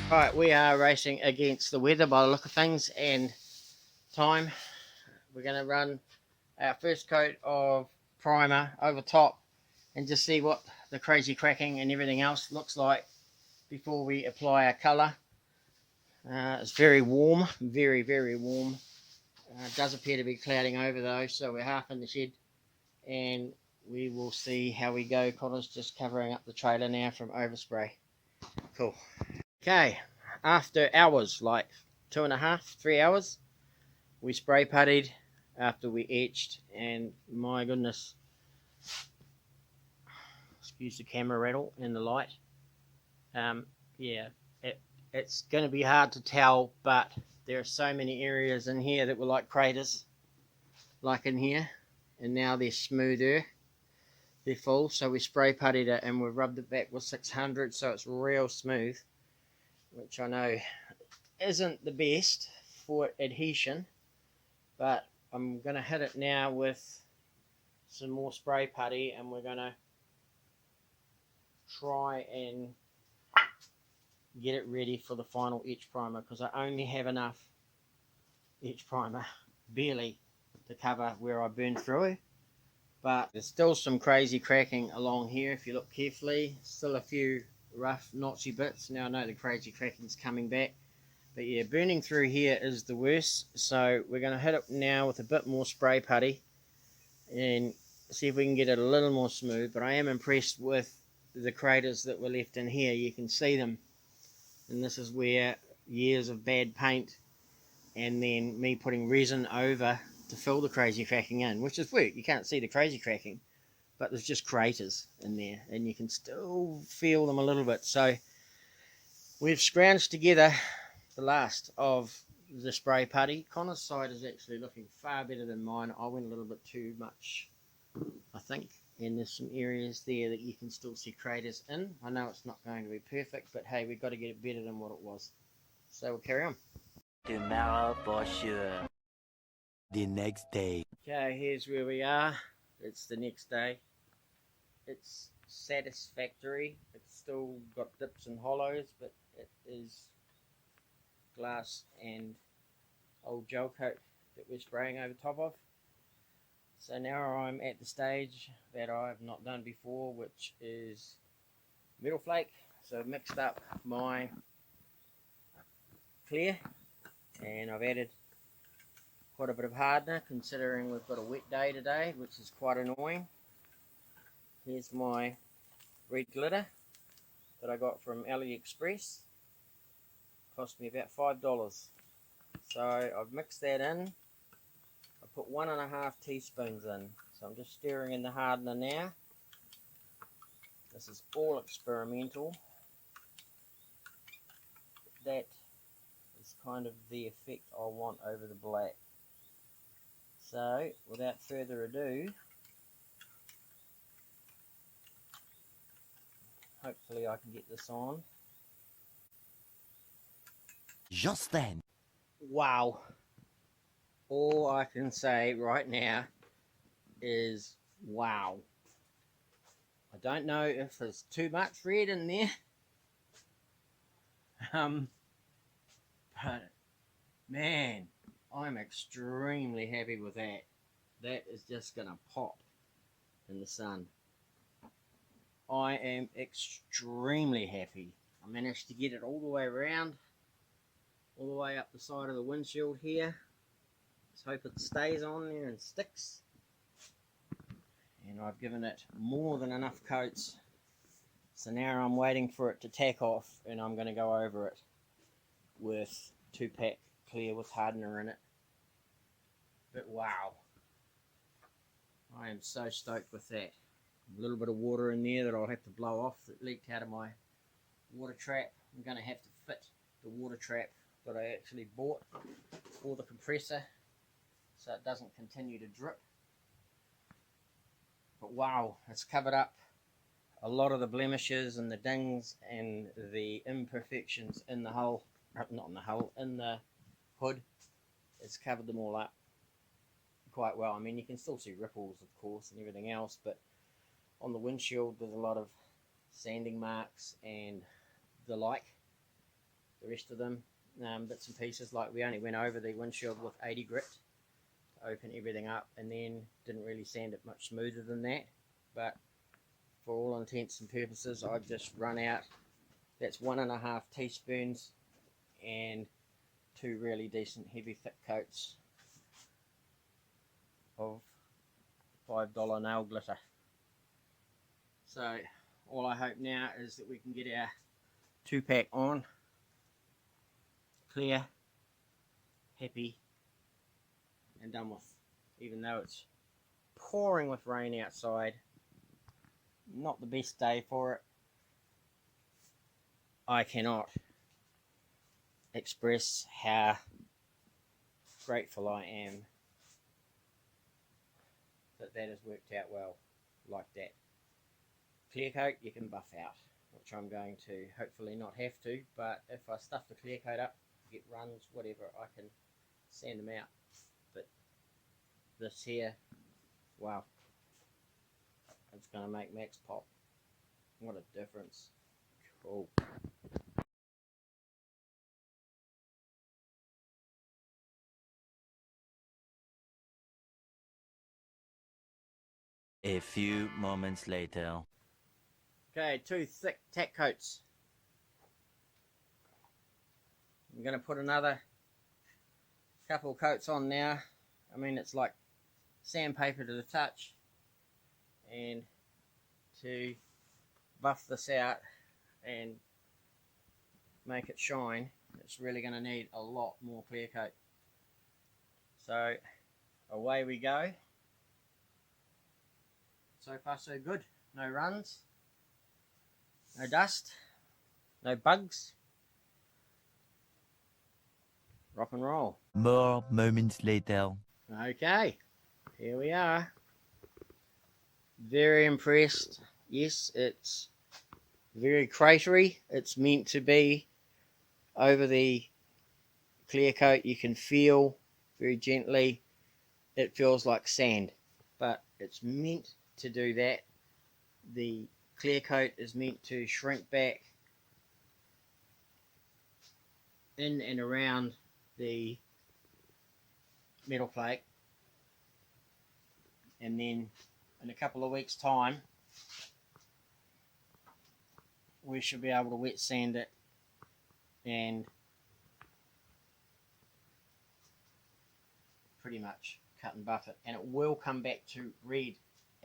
Right, we are racing against the weather by the look of things and time. We're going to run our first coat of primer over top and just see what the crazy cracking and everything else looks like before we apply our colour. It's very warm, very, very warm. It does appear to be clouding over though, so we're half in the shed and we will see how we go. Connor's just covering up the trailer now from overspray. Cool. Okay, after hours, like 2.5, 3 hours, we spray puttied after we etched, and my goodness, excuse the camera rattle and the light. Yeah, it's going to be hard to tell, but there are so many areas in here that were like craters, like in here, and now they're smoother. They're full, so we spray puttied it and we rubbed it back with 600, so it's real smooth, which I know isn't the best for adhesion, but I'm going to hit it now with some more spray putty, and we're going to try and get it ready for the final etch primer, because I only have enough etch primer, barely, to cover where I burned through. But there's still some crazy cracking along here if you look carefully. Still a few rough notchy bits. Now I know the crazy cracking's coming back, but yeah, burning through here is the worst. So we're going to hit it now with a bit more spray putty and see if we can get it a little more smooth. But I am impressed with the craters that were left in here. You can see them, and this is where years of bad paint and then me putting resin over to fill the crazy cracking in, which is work. You can't see the crazy cracking, but there's just craters in there, and you can still feel them a little bit. So we've scrounged together the last of the spray putty. Connor's side is actually looking far better than mine. I went a little bit too much, I think, and there's some areas there that you can still see craters in. I know it's not going to be perfect, but hey, we've got to get it better than what it was. So we'll carry on. Tomorrow for sure. The next day. Okay, here's where we are. It's the next day. It's satisfactory. It's still got dips and hollows, but it is glass and old gel coat that we're spraying over top of. So now I'm at the stage that I've not done before, which is Metalflake. So I've mixed up my clear, and I've added quite a bit of hardener, considering we've got a wet day today, which is quite annoying. Here's my red glitter that I got from AliExpress. Cost me about $5. So I've mixed that in. I put 1.5 teaspoons in. So I'm just stirring in the hardener now. This is all experimental. That is kind of the effect I want over the black. So without further ado, hopefully I can get this on. Just then. Wow. All I can say right now is wow. I don't know if there's too much red in there. But man, I'm extremely happy with that. That is just gonna pop in the sun. I am extremely happy. I managed to get it all the way around, all the way up the side of the windshield here. Let's hope it stays on there and sticks. And I've given it more than enough coats. So now I'm waiting for it to tack off, and I'm going to go over it with 2-pack clear with hardener in it. But wow, I am so stoked with that. A little bit of water in there that I'll have to blow off that leaked out of my water trap. I'm going to have to fit the water trap that I actually bought for the compressor so it doesn't continue to drip. But wow, it's covered up a lot of the blemishes and the dings and the imperfections in the hull, not in the hull, in the hood. It's covered them all up quite well. I mean, you can still see ripples, of course, and everything else, but on the windshield there's a lot of sanding marks and the like. the rest of them, bits and pieces. Like we only went over the windshield with 80 grit to open everything up, and then didn't really sand it much smoother than that. But for all intents and purposes, I've just run out. That's 1.5 teaspoons and 2 really decent heavy thick coats of $5 nail glitter. So all I hope now is that we can get our 2-pack on, clear, happy, and done with. Even though it's pouring with rain outside, not the best day for it, I cannot express how grateful I am that has worked out well like that. Clear coat you can buff out, which I'm going to hopefully not have to, but if I stuff the clear coat up, get runs, whatever, I can sand them out. But this here, wow, it's going to make Max pop. What a difference. Cool. A few moments later. Okay, 2 thick tack coats. I'm going to put another couple of coats on now. I mean, it's like sandpaper to the touch. And to buff this out and make it shine, it's really going to need a lot more clear coat. So away we go. So far so good. No runs, no dust, no bugs. Rock and roll. More moments later. Okay, here we are. Very impressed. Yes, it's very cratery. It's meant to be over the clear coat. You can feel very gently. It feels like sand, but it's meant to do that. The clear coat is meant to shrink back in and around the metal flake, and then in a couple of weeks time we should be able to wet sand it and pretty much cut and buff it, and it will come back to red.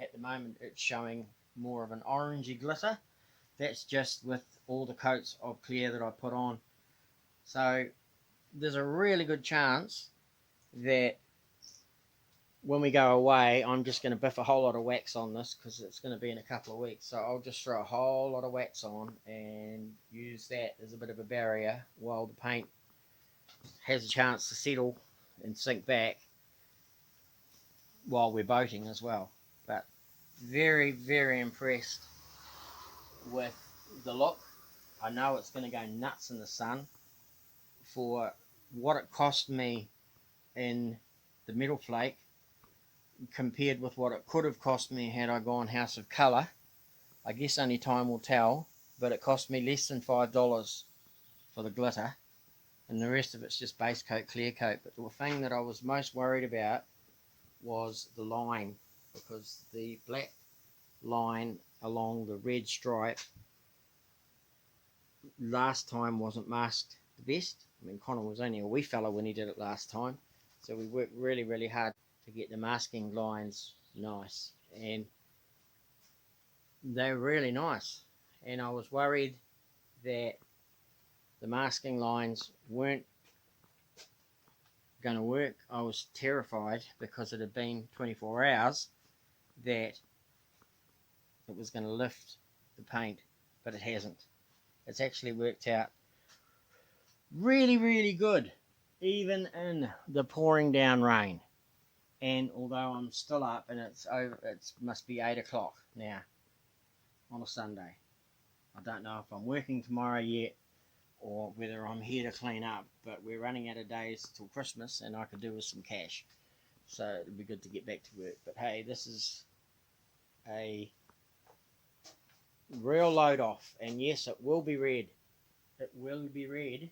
At the moment it's showing more of an orangey glitter. That's just with all the coats of clear that I put on. So there's a really good chance that when we go away, I'm just going to biff a whole lot of wax on this because it's going to be in a couple of weeks. So I'll just throw a whole lot of wax on and use that as a bit of a barrier while the paint has a chance to settle and sink back while we're boating as well. But very, very impressed with the look. I know it's going to go nuts in the sun. For what it cost me in the metal flake compared with what it could have cost me had I gone House of Colour, I guess only time will tell, but it cost me less than $5 for the glitter, and the rest of it's just base coat, clear coat. But the thing that I was most worried about was the line, because the black line along the red stripe last time wasn't masked the best. I mean, Connor was only a wee fella when he did it last time, so we worked really, really hard to get the masking lines nice, and they're really nice. And I was worried that the masking lines weren't going to work. I was terrified because it had been 24 hours that it was going to lift the paint, but it hasn't. It's actually worked out really, really good, even in the pouring down rain. And although I'm still up and it's over, it must be 8 o'clock now on a Sunday. I don't know if I'm working tomorrow yet or whether I'm here to clean up, but we're running out of days till Christmas and I could do with some cash. So it'd be good to get back to work. But hey, this is a real load off, and yes, it will be red. It will be red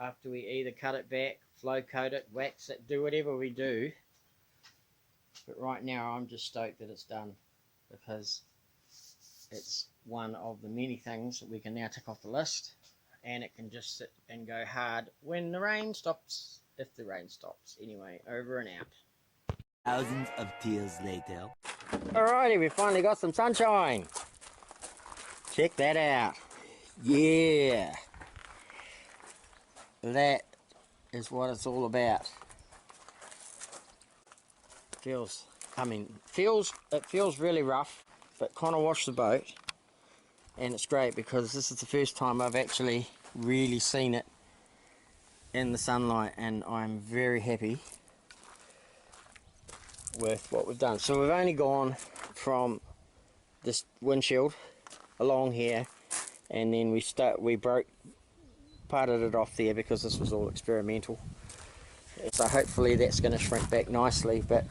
after we either cut it back, flow coat it, wax it, do whatever we do. But right now I'm just stoked that it's done, because it's one of the many things that we can now tick off the list, and it can just sit and go hard when the rain stops, if the rain stops. Anyway, over and out. Thousands of tears later. Alrighty, we finally got some sunshine. Check that out. Yeah. That is what it's all about. It feels really rough, but kind of washed the boat. And it's great because this is the first time I've actually really seen it in the sunlight, and I'm very happy with what we've done. So we've only gone from this windshield along here, and then we parted it off there because this was all experimental. So hopefully that's going to shrink back nicely, but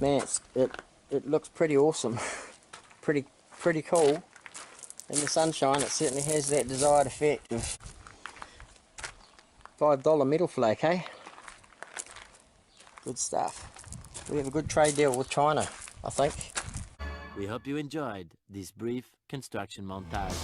man, it looks pretty awesome. pretty cool in the sunshine. It certainly has that desired effect of $5 metal flake, eh? Good stuff. We have a good trade deal with China, I think. We hope you enjoyed this brief construction montage.